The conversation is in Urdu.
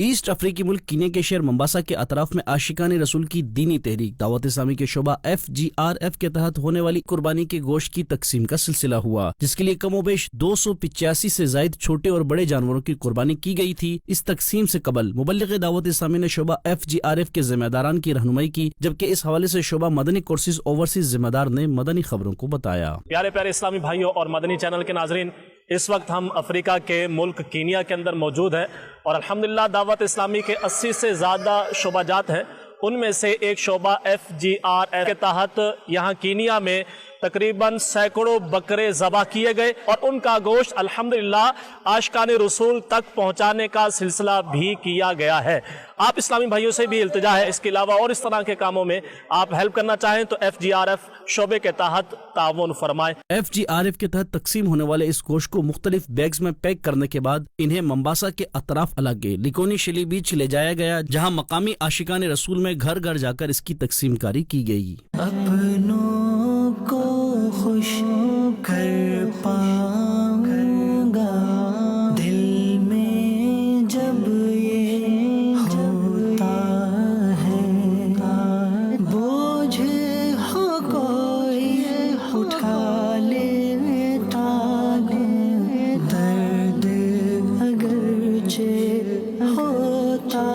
ایسٹ افریقی ملک کینیا کے شہر ممباسا کے اطراف میں عاشقان رسول کی دینی تحریک دعوت اسلامی کے شعبہ FGRF کے تحت ہونے والی قربانی کے گوشت کی تقسیم کا سلسلہ ہوا، جس کے لیے کم و بیش 285 سے زائد چھوٹے اور بڑے جانوروں کی قربانی کی گئی تھی۔ اس تقسیم سے قبل مبلغ دعوت اسلامی نے شعبہ FGRF کے ذمہ داران کی رہنمائی کی، جبکہ اس حوالے سے شعبہ مدنی کورسز اوورسیز ذمہ دار نے مدنی خبروں کو بتایا۔ پیارے پیارے اسلامی بھائیوں اور مدنی چینل کے ناظرین، اس وقت ہم افریقہ کے ملک کینیا کے اندر موجود ہیں اور الحمدللہ دعوت اسلامی کے 80 سے زیادہ شعبہ جات ہیں۔ ان میں سے ایک شعبہ FGRF کے تحت یہاں کینیا میں تقریباً سینکڑوں بکرے ذبح کیے گئے اور ان کا گوشت الحمدللہ عاشقان رسول تک پہنچانے کا سلسلہ بھی کیا گیا ہے۔ آپ اسلامی بھائیوں سے بھی التجا ہے، اس کے علاوہ اور اس طرح کے کاموں میں آپ ہیلپ کرنا چاہیں تو FGRF شعبے کے تحت تعاون فرمائیں۔ FGRF کے تحت تقسیم ہونے والے اس گوشت کو مختلف بیگز میں پیک کرنے کے بعد انہیں ممباسا کے اطراف علاقے لیکونی شلی بیچ لے جایا گیا، جہاں مقامی عاشقان رسول میں گھر گھر جا کر اس کی تقسیم کاری کی گئی۔ اپنوں کو خوش کر پاؤں گا، دل میں جب یہ ہوتا ہے، بوجھ ہو کوئی اٹھا لیتا ہے، درد اگرچہ ہوتا